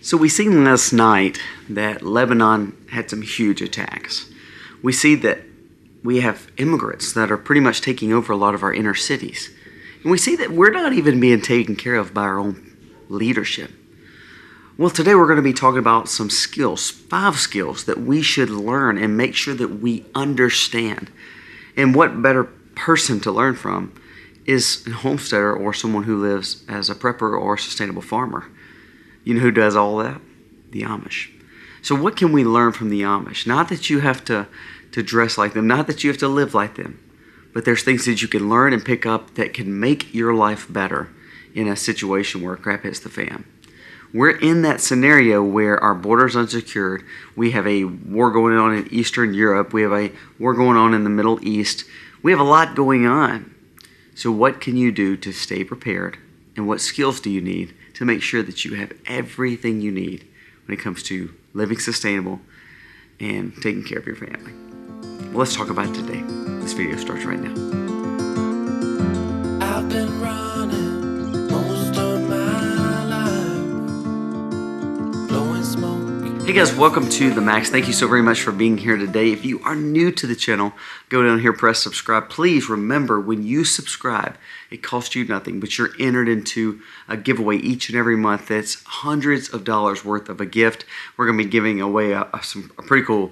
So we seen last night that Lebanon had some huge attacks. We see that we have immigrants that are pretty much taking over a lot of our inner cities. And we see that we're not even being taken care of by our own leadership. Well, today we're going to be talking about some skills, 5 skills that we should learn and make sure that we understand. And what better person to learn from is a homesteader or someone who lives as a prepper or a sustainable farmer. You know who does all that? The Amish. So what can we learn from the Amish? Not that you have to dress like them, not that you have to live like them, but there's things that you can learn and pick up that can make your life better in a situation where crap hits the fan. We're in that scenario where our border's unsecured. We have a war going on in Eastern Europe. We have a war going on in the Middle East. We have a lot going on. So what can you do to stay prepared? And what skills do you need to make sure that you have everything you need when it comes to living sustainable and taking care of your family? Well, let's talk about it today. This video starts right now. I've been running most of my life, blowing smoke. Hey guys, welcome to The Max. Thank you so very much for being here today. If you are new to the channel, go down here, press subscribe. Please remember, when you subscribe, it costs you nothing, but you're entered into a giveaway each and every month that's hundreds of dollars worth of a gift. We're going to be giving away a pretty cool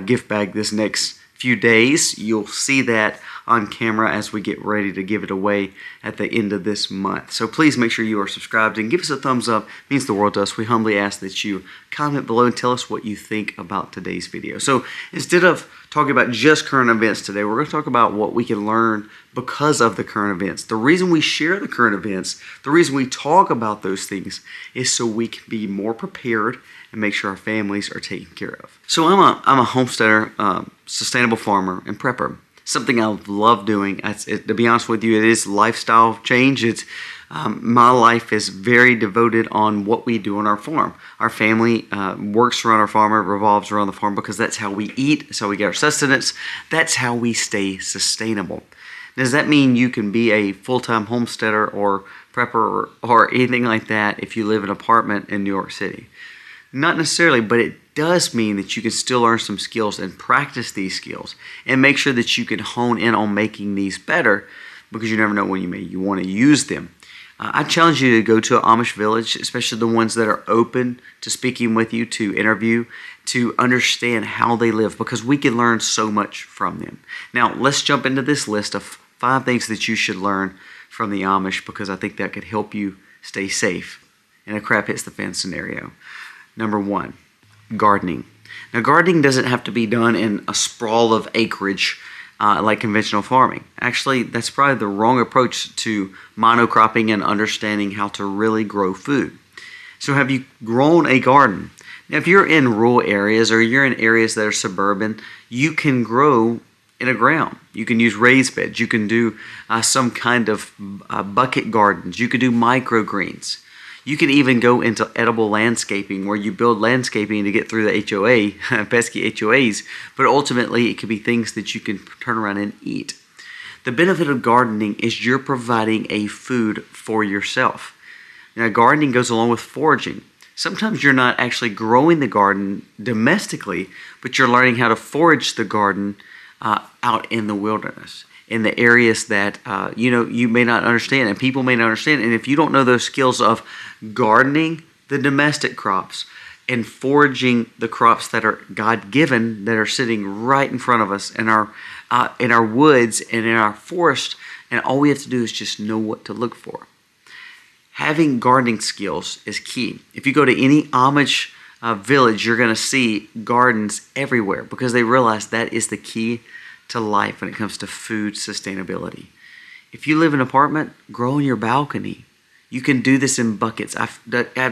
gift bag this next few days. You'll see that on camera as we get ready to give it away at the end of this month. So please make sure you are subscribed and give us a thumbs up. It means the world to us. We humbly ask that you comment below and tell us what you think about today's video. So instead of talking about just current events today, we're going to talk about what we can learn because of the current events. The reason we share the current events, the reason we talk about those things is so we can be more prepared and make sure our families are taken care of. So I'm a homesteader, sustainable farmer, and prepper. Something I love doing. To be honest with you, it is lifestyle change. It's my life is very devoted on what we do on our farm. Our family works around our farm, it revolves around the farm because that's how we eat, that's how we get our sustenance, that's how we stay sustainable. Does that mean you can be a full-time homesteader or prepper or anything like that if you live in an apartment in New York City? Not necessarily, but it does mean that you can still learn some skills and practice these skills and make sure that you can hone in on making these better, because you never know when you want to use them. I challenge you to go to an Amish village, especially the ones that are open to speaking with you, to interview, to understand how they live, because we can learn so much from them. Now, let's jump into this list of 5 things that you should learn from the Amish, because I think that could help you stay safe in a crap hits the fan scenario. Number 1, gardening. Now, gardening doesn't have to be done in a sprawl of acreage like conventional farming. Actually, that's probably the wrong approach to monocropping and understanding how to really grow food. So have you grown a garden? Now, if you're in rural areas or you're in areas that are suburban, you can grow in a ground. You can use raised beds. You can do some kind of bucket gardens. You can do microgreens. You can even go into edible landscaping, where you build landscaping to get through the HOA, pesky HOAs, but ultimately it could be things that you can turn around and eat. The benefit of gardening is you're providing a food for yourself. Now, gardening goes along with foraging. Sometimes you're not actually growing the garden domestically, but you're learning how to forage the garden out in the wilderness, in the areas that you may not understand and people may not understand. And if you don't know those skills of gardening the domestic crops and foraging the crops that are God-given, that are sitting right in front of us in our woods and in our forest, and all we have to do is just know what to look for. Having gardening skills is key. If you go to any Amish village, you're going to see gardens everywhere, because they realize that is the key to life when it comes to food sustainability. If you live in an apartment, grow in your balcony. You can do this in buckets. I've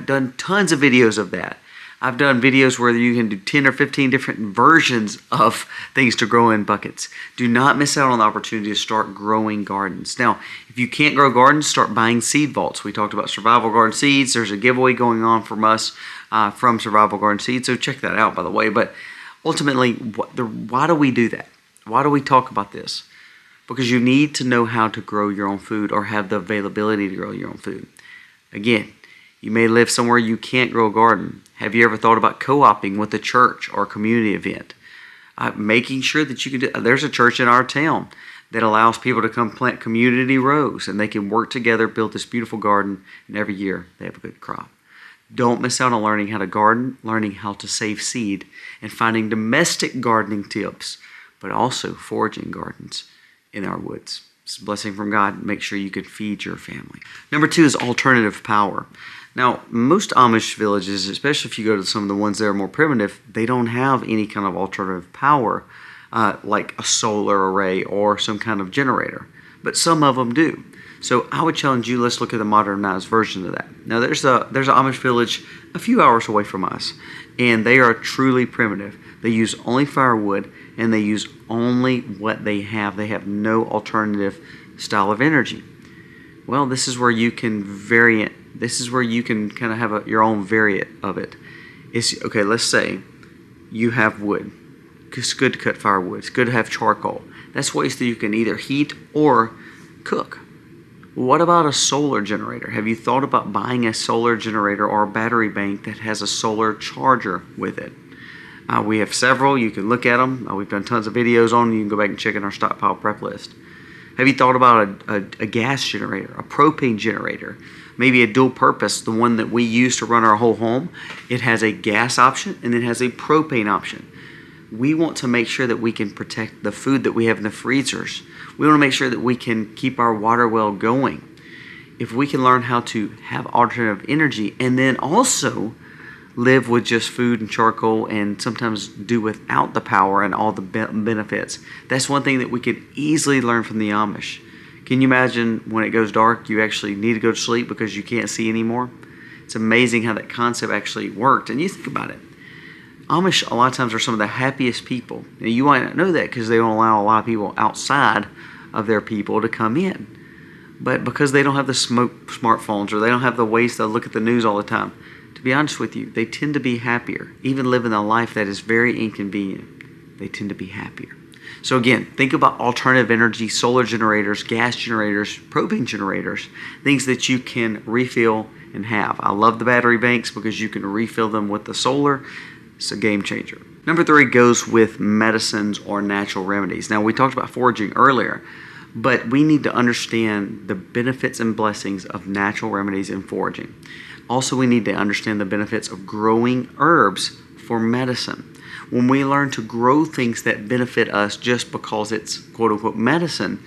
done tons of videos of that. I've done videos where you can do 10 or 15 different versions of things to grow in buckets. Do not miss out on the opportunity to start growing gardens. Now, if you can't grow gardens, start buying seed vaults. We talked about Survival Garden Seeds. There's a giveaway going on from us from Survival Garden Seeds, so check that out, by the way. But ultimately, why do we do that? Why do we talk about this? Because you need to know how to grow your own food or have the availability to grow your own food. Again, You may live somewhere you can't grow a garden. Have you ever thought about co-oping with a church or a community event? Making sure that you can do. There's a church in our town that allows people to come plant community rows, and they can work together, build this beautiful garden, and every year they have a good crop. Don't miss out on learning how to garden, learning how to save seed, and finding domestic gardening tips, but also foraging gardens in our woods. It's a blessing from God. Make sure you can feed your family. Number 2 is alternative power. Now, most Amish villages, especially if you go to some of the ones that are more primitive, they don't have any kind of alternative power like a solar array or some kind of generator. But some of them do. So I would challenge you, let's look at the modernized version of that. Now, there's an Amish village a few hours away from us, and they are truly primitive. They use only firewood, and they use only what they have. They have no alternative style of energy. Well, this is where you can vary it. This is where you can kind of have your own variant of it. Okay, let's say you have wood. It's good to cut firewood. It's good to have charcoal. That's ways that you can either heat or cook. What about a solar generator? Have you thought about buying a solar generator or a battery bank that has a solar charger with it? We have several. You can look at them. We've done tons of videos on them. You can go back and check in our stockpile prep list. Have you thought about a gas generator, a propane generator, maybe a dual purpose, the one that we use to run our whole home? It has a gas option and it has a propane option. We want to make sure that we can protect the food that we have in the freezers. We want to make sure that we can keep our water well going. If we can learn how to have alternative energy and then also live with just food and charcoal and sometimes do without the power and all the benefits, that's one thing that we could easily learn from the Amish. Can you imagine when it goes dark, you actually need to go to sleep because you can't see anymore? It's amazing how that concept actually worked. And you think about it. Amish a lot of times are some of the happiest people. Now, you might not know that because they don't allow a lot of people outside of their people to come in. But because they don't have the smartphones or they don't have the ways to look at the news all the time, to be honest with you, they tend to be happier. Even living a life that is very inconvenient, they tend to be happier. So again, think about alternative energy, solar generators, gas generators, propane generators, things that you can refill and have. I love the battery banks because you can refill them with the solar. It's a game changer. Number 3 goes with medicines or natural remedies. Now, we talked about foraging earlier, but we need to understand the benefits and blessings of natural remedies and foraging. Also, we need to understand the benefits of growing herbs for medicine. When we learn to grow things that benefit us just because it's quote-unquote medicine,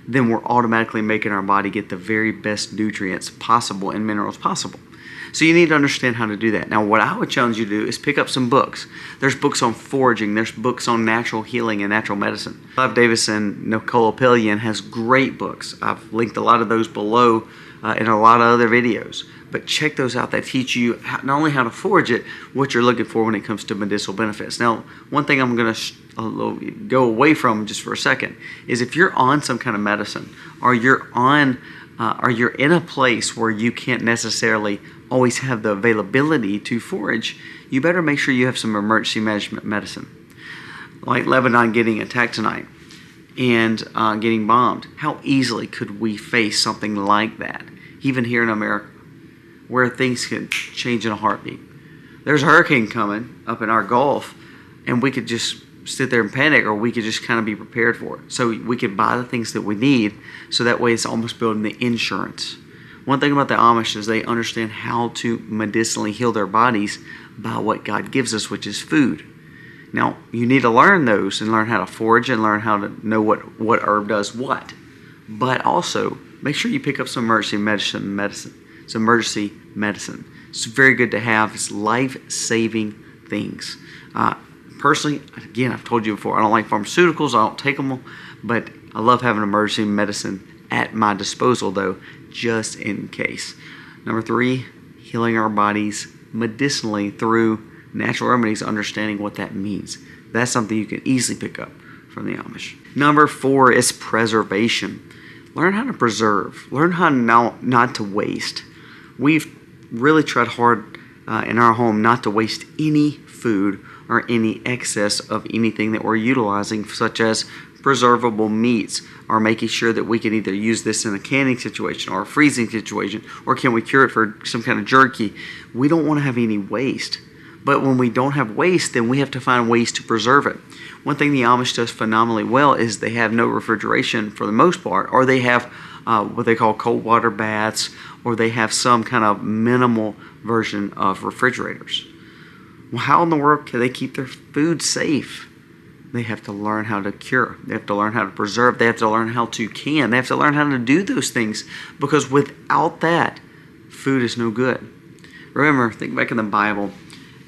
then we're automatically making our body get the very best nutrients possible and minerals possible. So you need to understand how to do that. Now, what I would challenge you to do is pick up some books. There's books on foraging. There's books on natural healing and natural medicine. Clive Davis and Nicole Appelian has great books. I've linked a lot of those below in a lot of other videos. But check those out. That teach you not only how to forage it, what you're looking for when it comes to medicinal benefits. Now, one thing I'm going to go away from just for a second is if you're on some kind of medicine or you're in a place where you can't necessarily always have the availability to forage, you better make sure you have some emergency management medicine. Like Lebanon getting attacked tonight and getting bombed. How easily could we face something like that, even here in America, where things can change in a heartbeat? There's a hurricane coming up in our Gulf, and we could just sit there and panic, or we could just kind of be prepared for it. So we could buy the things that we need, so that way it's almost building the insurance. One thing about the Amish is they understand how to medicinally heal their bodies by what God gives us, which is food. Now, you need to learn those and learn how to forage and learn how to know what herb does what. But also, make sure you pick up some emergency medicine. Some emergency medicine. It's very good to have. It's life-saving things. Personally, again, I've told you before, I don't like pharmaceuticals. I don't take them, but I love having emergency medicine at my disposal, though, just in case. Number 3, healing our bodies medicinally through natural remedies, understanding what that means. That's something you can easily pick up from the Amish. Number 4 is preservation. Learn how to preserve. Learn how not to waste. We've really tried hard in our home not to waste any food or any excess of anything that we're utilizing, such as preservable meats, or making sure that we can either use this in a canning situation or a freezing situation, or can we cure it for some kind of jerky. We don't want to have any waste. But when we don't have waste, then we have to find ways to preserve it. One thing the Amish does phenomenally well is they have no refrigeration for the most part, or they have what they call cold water baths, or they have some kind of minimal version of refrigerators. Well, how in the world can they keep their food safe? They have to learn how to cure. They have to learn how to preserve. They have to learn how to can. They have to learn how to do those things, because without that, food is no good. Remember, think back in the Bible.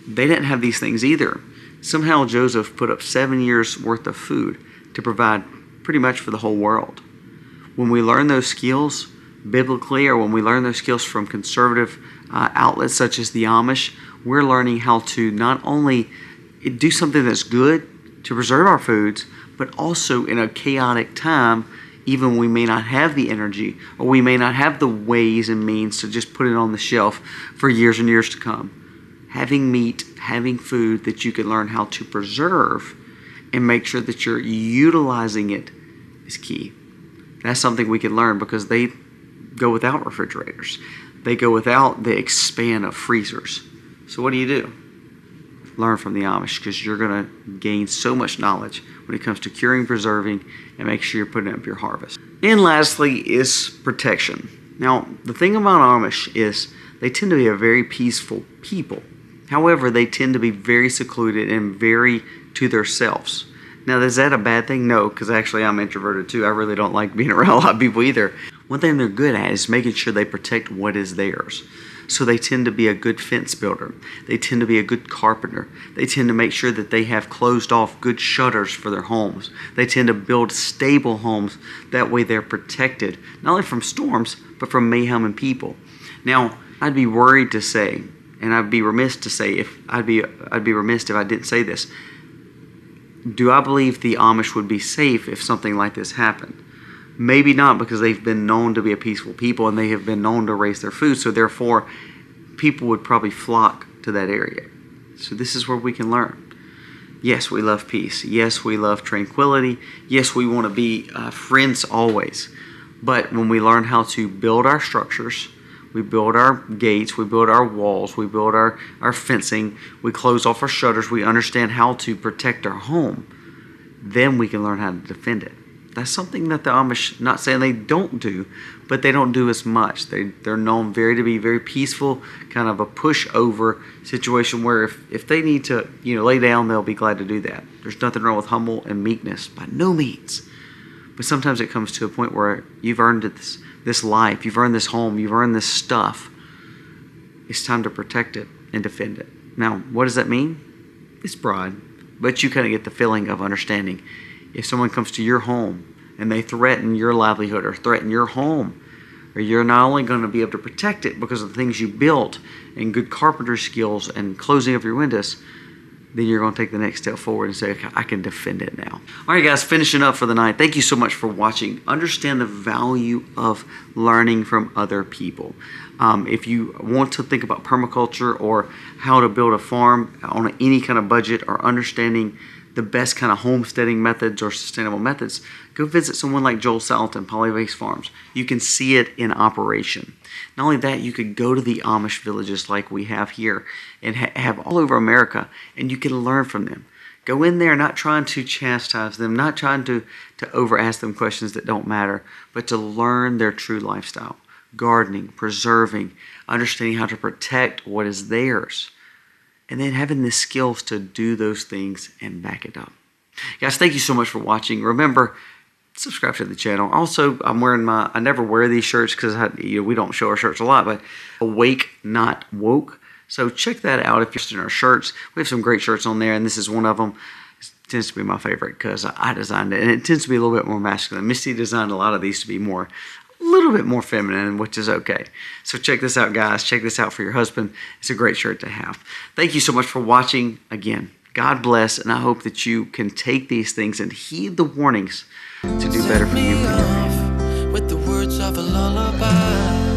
They didn't have these things either. Somehow Joseph put up 7 years worth of food to provide pretty much for the whole world. When we learn those skills biblically, or when we learn those skills from conservative outlets such as the Amish, we're learning how to not only do something that's good to preserve our foods, but also in a chaotic time, even when we may not have the energy, or we may not have the ways and means to just put it on the shelf for years and years to come. Having meat, having food that you can learn how to preserve and make sure that you're utilizing it is key. That's something we can learn, because they go without refrigerators. They go without the expanse of freezers. So what do? Learn from the Amish, because you're going to gain so much knowledge when it comes to curing, preserving, and make sure you're putting up your harvest. And lastly is protection. Now, the thing about Amish is they tend to be a very peaceful people. However, they tend to be very secluded and very to themselves. Now, is that a bad thing? No, because actually I'm introverted too. I really don't like being around a lot of people either. One thing they're good at is making sure they protect what is theirs. So they tend to be a good fence builder. They tend to be a good carpenter. They tend to make sure that they have closed off good shutters for their homes. They tend to build stable homes. That way they're protected, not only from storms, but from mayhem and people. Now, I'd be worried to say, and I'd be remiss to say I'd be remiss if I didn't say this. Do I believe the Amish would be safe if something like this happened? Maybe not, because they've been known to be a peaceful people and they have been known to raise their food, so therefore people would probably flock to that area. So this is where we can learn. Yes, we love peace. Yes, we love tranquility. Yes, we want to be friends always. But when we learn how to build our structures, we build our gates, we build our walls, we build our fencing, we close off our shutters, we understand how to protect our home, then we can learn how to defend it. That's something that the Amish, not saying they don't do, but they don't do as much. They're known to be very peaceful, kind of a pushover situation where if they need to lay down, they'll be glad to do that. There's nothing wrong with humble and meekness, by no means. But sometimes it comes to a point where you've earned this life, you've earned this home, you've earned this stuff. It's time to protect it and defend it. Now, what does that mean? It's broad, but you kind of get the feeling of understanding. If someone comes to your home and they threaten your livelihood or threaten your home, or you're not only going to be able to protect it because of the things you built and good carpenter skills and closing of your windows, then you're going to take the next step forward and say, okay, I can defend it now. All right, guys, finishing up for the night. Thank you so much for watching. Understand the value of learning from other people. If you want to think about permaculture or how to build a farm on any kind of budget, or understanding the best kind of homesteading methods or sustainable methods, go visit someone like Joel Salatin, Polybase Farms. You can see it in operation. Not only that, you could go to the Amish villages like we have here and have all over America, and you can learn from them. Go in there not trying to chastise them, not trying to over-ask them questions that don't matter, but to learn their true lifestyle. Gardening, preserving, understanding how to protect what is theirs, and then having the skills to do those things and back it up. Guys, thank you so much for watching. Remember, subscribe to the channel. Also, I'm wearing I never wear these shirts because we don't show our shirts a lot, but Awake Not Woke. So check that out if you're interested in our shirts. We have some great shirts on there, and this is one of them. It tends to be my favorite because I designed it, and it tends to be a little bit more masculine. Misty designed a lot of these to be a little bit more feminine, which is okay. So check this out, guys. Check this out for your husband. It's a great shirt to have. Thank you so much for watching. Again, God bless, and I hope that you can take these things and heed the warnings to do better for you and your family. With the words of a lullaby.